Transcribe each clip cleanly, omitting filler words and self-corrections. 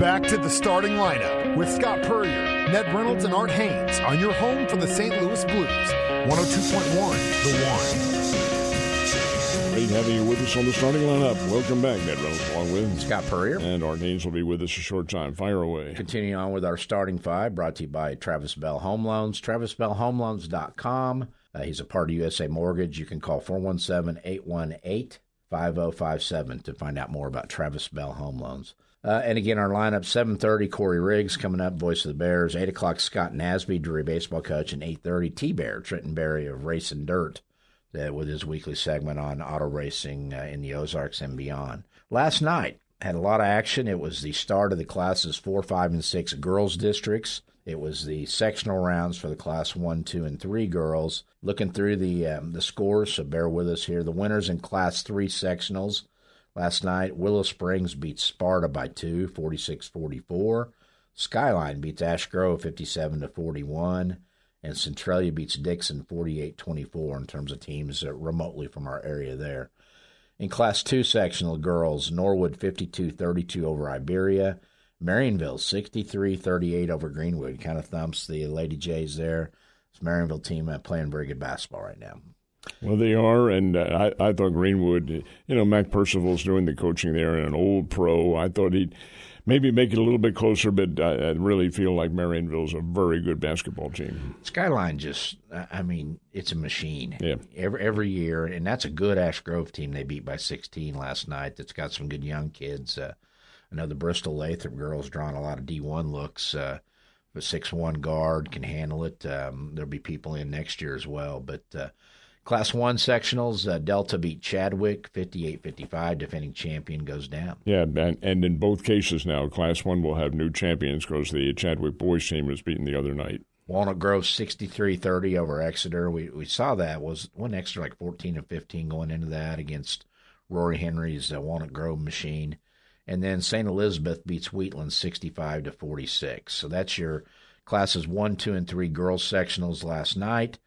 Back to the starting lineup with Scott Purrier, Ned Reynolds, and Art Haynes on your home for the St. Louis Blues. 102.1 The One. Great having you with us on the starting lineup. Welcome back, Ned Reynolds, along with Scott Purrier. And Art Haynes will be with us a short time. Fire away. Continuing on with our starting five, brought to you by Travis Bell Home Loans, travisbellhomeloans.com. He's a part of USA Mortgage. You can call 417-818-5057 to find out more about Travis Bell Home Loans. And again, our lineup, 7:30, Corey Riggs coming up, voice of the Bears. 8 o'clock, Scott Nasby, Drury baseball coach. And 8:30, T-Bear, Trenton Berry of Race and Dirt, with his weekly segment on auto racing in the Ozarks and beyond. Last night, had a lot of action. It was the start of the classes 4, 5, and 6 girls districts. It was the sectional rounds for the class 1, 2, and 3 girls. Looking through the scores, so bear with us here. The winners in class 3 sectionals last night, Willow Springs beats Sparta by 2, 46-44. Skyline beats Ash Grove 57-41. And Centralia beats Dixon 48-24 in terms of teams remotely from our area there. In Class 2 sectional girls, Norwood 52-32 over Iberia. Marionville 63-38 over Greenwood. Kind of thumps the Lady Jays there. This Marionville team playing very good basketball right now. Well, they are, and I thought Greenwood, Mac Percival's doing the coaching there, and an old pro. I thought he'd maybe make it a little bit closer, but I really feel like Marionville's a very good basketball team. Skyline just, it's a machine. Yeah. Every year, and that's a good Ash Grove team they beat by 16 last night that's got some good young kids. I know the Bristol Lathrop girls drawing a lot of D1 looks. The 6'1" guard can handle it. There'll be people in next year as well, but Class 1 sectionals, Delta beat Chadwick 58-55. Defending champion goes down. Yeah, and in both cases now, Class 1 will have new champions because the Chadwick boys team was beaten the other night. Walnut Grove 63-30 over Exeter. We saw that. Wasn't Exeter like 14-15 going into that against Rory Henry's Walnut Grove machine. And then St. Elizabeth beats Wheatland 65-46. So that's your classes 1, 2, and 3 girls sectionals last night.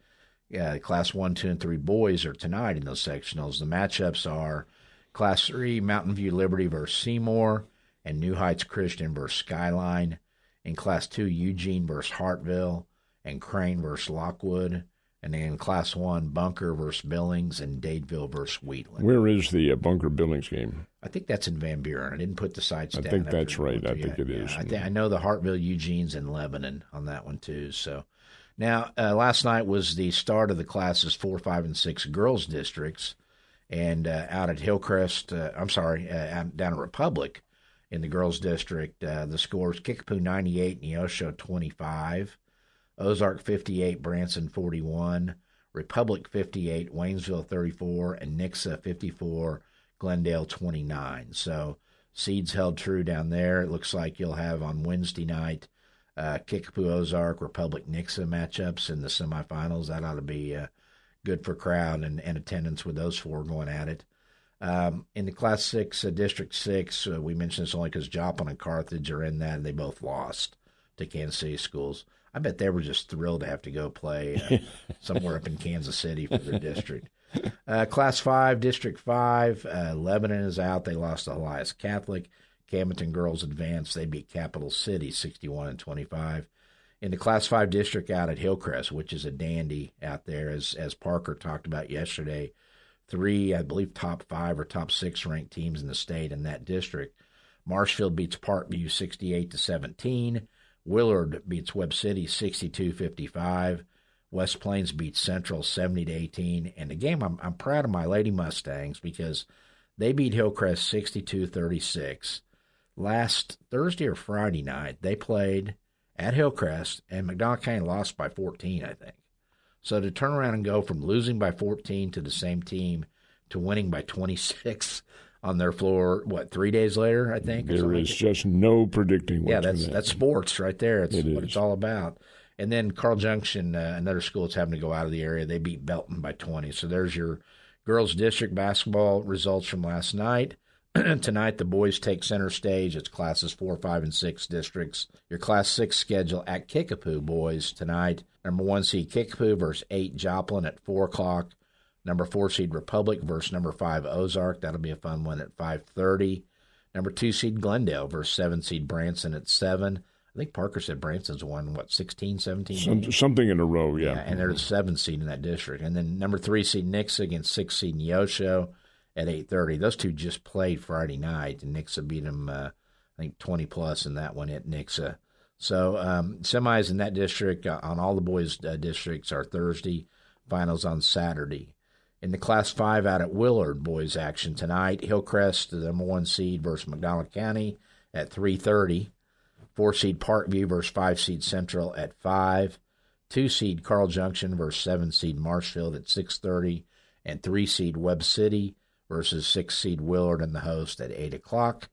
Class 1, 2, and 3 boys are tonight in those sectionals. The matchups are Class 3, Mountain View Liberty versus Seymour, and New Heights Christian versus Skyline. In Class 2, Eugene versus Hartville, and Crane versus Lockwood. And then in Class 1, Bunker versus Billings, and Dadeville versus Wheatland. Where is the Bunker Billings game? I think that's in Van Buren. I didn't put the sites down. I think that's right. I think it is. I know the Hartville Eugene's in Lebanon on that one too, so... Now, last night was the start of the classes 4, 5, and 6 girls districts, and out at Hillcrest, down at Republic in the girls district, the scores: Kickapoo 98, Neosho 25, Ozark 58, Branson 41, Republic 58, Waynesville 34, and Nixa 54, Glendale 29. So seeds held true down there. It looks like you'll have on Wednesday night Kickapoo, Ozark, Republic, Nixa matchups in the semifinals. That ought to be good for crowd and attendance with those 4 going at it. In the Class 6, District 6, we mentioned this only because Joplin and Carthage are in that, and they both lost to Kansas City schools. I bet they were just thrilled to have to go play somewhere up in Kansas City for their district. Class 5, District 5, Lebanon is out. They lost to Elias Catholic. Camden girls advanced. They beat Capital City 61-25. In the Class 5 district out at Hillcrest, which is a dandy out there, as Parker talked about yesterday, 3, I believe, top 5 or top 6 ranked teams in the state in that district. Marshfield beats Parkview 68-17. Willard beats Webb City 62-55. West Plains beats Central 70-18. And the game, I'm proud of my Lady Mustangs because they beat Hillcrest 62-36. Last Thursday or Friday night, they played at Hillcrest, and McDonald County lost by 14, I think. So to turn around and go from losing by 14 to the same team to winning by 26 on their floor, 3 days later, I think? There is just no predicting what that's sports right there. It's what it's all about. And then Carl Junction, another school that's having to go out of the area, they beat Belton by 20. So there's your girls' district basketball results from last night. Tonight, the boys take center stage. It's classes 4, 5, and 6 districts. Your Class 6 schedule at Kickapoo, boys, tonight. Number 1 seed Kickapoo versus 8 Joplin at 4 o'clock. Number 4 seed Republic versus number 5 Ozark. That'll be a fun one at 5:30. Number 2 seed Glendale versus 7 seed Branson at 7. I think Parker said Branson's won, 16, 17? Something in a row, yeah. And they're the 7th seed in that district. And then number 3 seed Nixa against 6 seed Neosho at 8:30. Those two just played Friday night, and Nixa beat them, I think, 20-plus in that one at Nixa. So semis in that district on all the boys' districts are Thursday, finals on Saturday. In the Class 5 out at Willard, boys action tonight. Hillcrest, the number 1 seed versus McDonald County at 3:30. 4 seed Parkview versus 5 seed Central at 5. 2 seed Carl Junction versus 7 seed Marshfield at 6:30. And 3 seed Webb City versus 6 seed Willard and the host at 8 o'clock.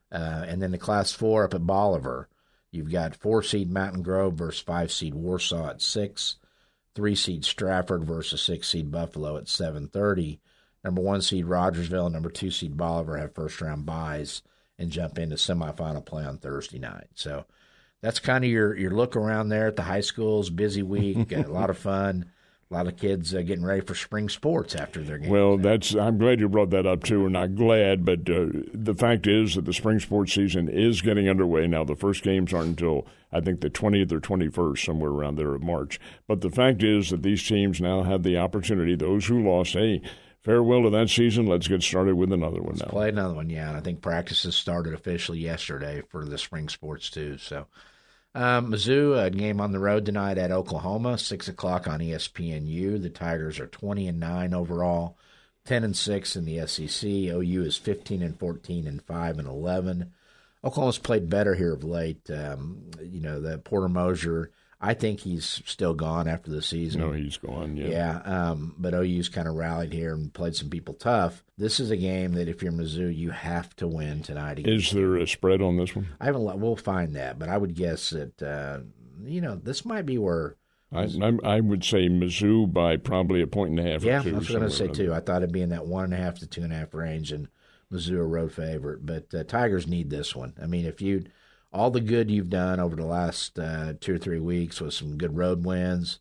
And then the Class 4 up at Bolivar. You've got 4 seed Mountain Grove versus 5 seed Warsaw at 6. 3 seed Stratford versus 6 seed Buffalo at 7:30. Number 1 seed Rogersville and number 2 seed Bolivar have first-round byes and jump into semifinal play on Thursday night. So that's kind of your look around there at the high schools. Busy week, a lot of fun, a lot of kids getting ready for spring sports after their games. Well, I'm glad you brought that up too, and not glad, but the fact is that the spring sports season is getting underway now. The first games aren't until, I think, the 20th or 21st, somewhere around there of March. But the fact is that these teams now have the opportunity, those who lost, hey, farewell to that season. Let's get started with another one now. Let's play another one, yeah. And I think practices started officially yesterday for the spring sports too. So Mizzou, a game on the road tonight at Oklahoma, 6 o'clock on ESPNU. The Tigers are 20-9 overall, 10-6 in the SEC. OU is 15-14 and 5-11. Oklahoma's played better here of late. The Porter Mosier, I think he's still gone after the season. No, he's gone, yeah. Yeah, but OU's kind of rallied here and played some people tough. This is a game that if you're Mizzou, you have to win tonight. Is there a spread on this one? We'll find that, but I would guess that, this might be where I would say Mizzou by probably 1.5 points or 2. Yeah, that's what I was going to say, too. I thought it'd be in that 1.5 to 2.5 range, and Mizzou a road favorite. But Tigers need this one. I mean, all the good you've done over the last 2 or 3 weeks with some good road wins,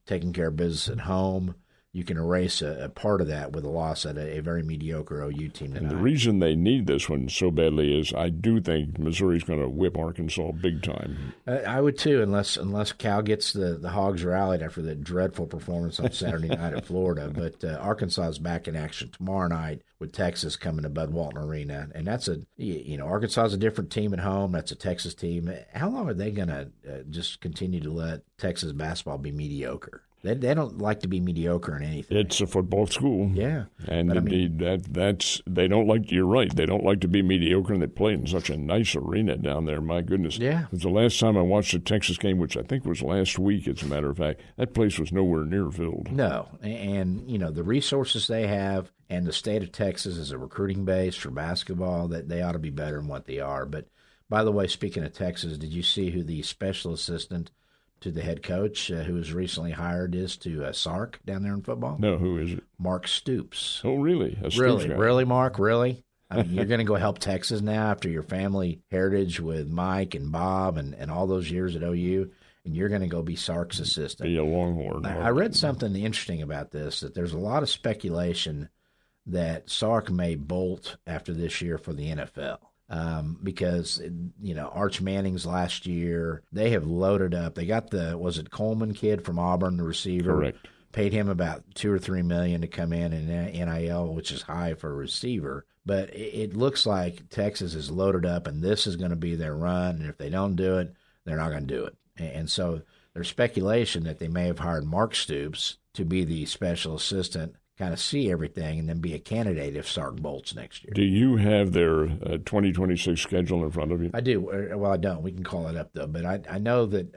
taking care of business at home, you can erase a part of that with a loss at a very mediocre OU team tonight. And the reason they need this one so badly is I do think Missouri's going to whip Arkansas big time. I would too, unless Cal gets the Hogs rallied after the dreadful performance on Saturday night at Florida. But Arkansas is back in action tomorrow night with Texas coming to Bud Walton Arena, and that's Arkansas is a different team at home. That's a Texas team. How long are they going to just continue to let Texas basketball be mediocre? They don't like to be mediocre in anything. It's a football school. Yeah. And indeed, they don't like, you're right, they don't like to be mediocre, and they play in such a nice arena down there. My goodness. Yeah. It was the last time I watched a Texas game, which I think was last week, as a matter of fact. That place was nowhere near filled. No. And, the resources they have and the state of Texas as a recruiting base for basketball, that they ought to be better than what they are. But, by the way, speaking of Texas, did you see who the special assistant to the head coach who was recently hired is to Sark down there in football? No, who is it? Mark Stoops. Oh, really? Really, Mark? Really? I mean, you're going to go help Texas now after your family heritage with Mike and Bob and all those years at OU, and you're going to go be Sark's assistant. Be a Longhorn. I read something interesting about this, that there's a lot of speculation that Sark may bolt after this year for the NFL. Because, Arch Manning's last year, they have loaded up. They got was it Coleman kid from Auburn, the receiver? Correct. Paid him about $2 or $3 million to come in NIL, which is high for a receiver. But it looks like Texas is loaded up, and this is going to be their run. And if they don't do it, they're not going to do it. And so there's speculation that they may have hired Mark Stoops to be the special assistant, kind of see everything, and then be a candidate if Sark bolts next year. Do you have their 2026 schedule in front of you? I do. Well, I don't. We can call it up, though. But I know that,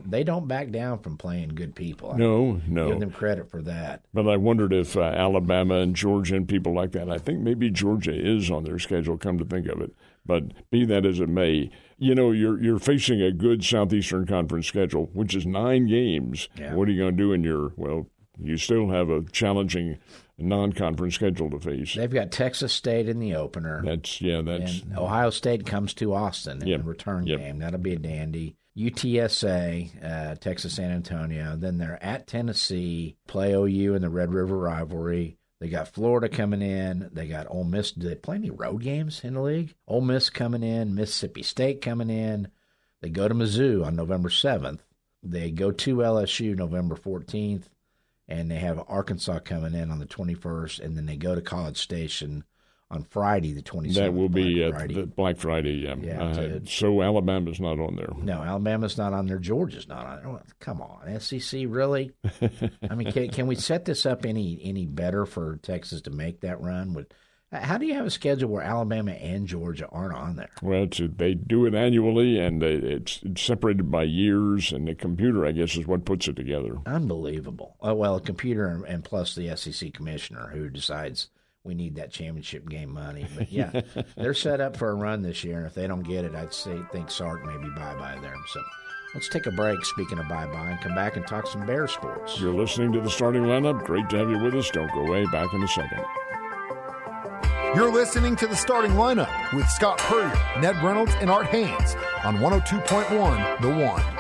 they don't back down from playing good people. No. Give them credit for that. But I wondered if Alabama and Georgia and people like that, I think maybe Georgia is on their schedule, come to think of it. But be that as it may, you're facing a good Southeastern Conference schedule, which is 9 games. Yeah. What are you going to do in you still have a challenging non-conference schedule to face. They've got Texas State in the opener. And Ohio State comes to Austin in the return game. That'll be a dandy. UTSA, Texas San Antonio. Then they're at Tennessee, play OU in the Red River rivalry. They got Florida coming in. They got Ole Miss. Do they play any road games in the league? Ole Miss coming in. Mississippi State coming in. They go to Mizzou on November 7th. They go to LSU November 14th. And they have Arkansas coming in on the 21st. And then they go to College Station on Friday, the 27th. That will be Friday. Black Friday. So Alabama's not on there. No, Alabama's not on there. Georgia's not on there. Come on, SEC, really? I mean, can we set this up any better for Texas to make that run? How do you have a schedule where Alabama and Georgia aren't on there? Well, they do it annually, and it's separated by years, and the computer, I guess, is what puts it together. Unbelievable. Oh, well, a computer and plus the SEC commissioner who decides we need that championship game money. But, yeah, they're set up for a run this year, and if they don't get it, think Sark may be bye-bye there. So let's take a break, speaking of bye-bye, and come back and talk some Bear sports. You're listening to The Starting Lineup. Great to have you with us. Don't go away. Back in a second. You're listening to The Starting Lineup with Scott Purrier, Ned Reynolds, and Art Haynes on 102.1 The One.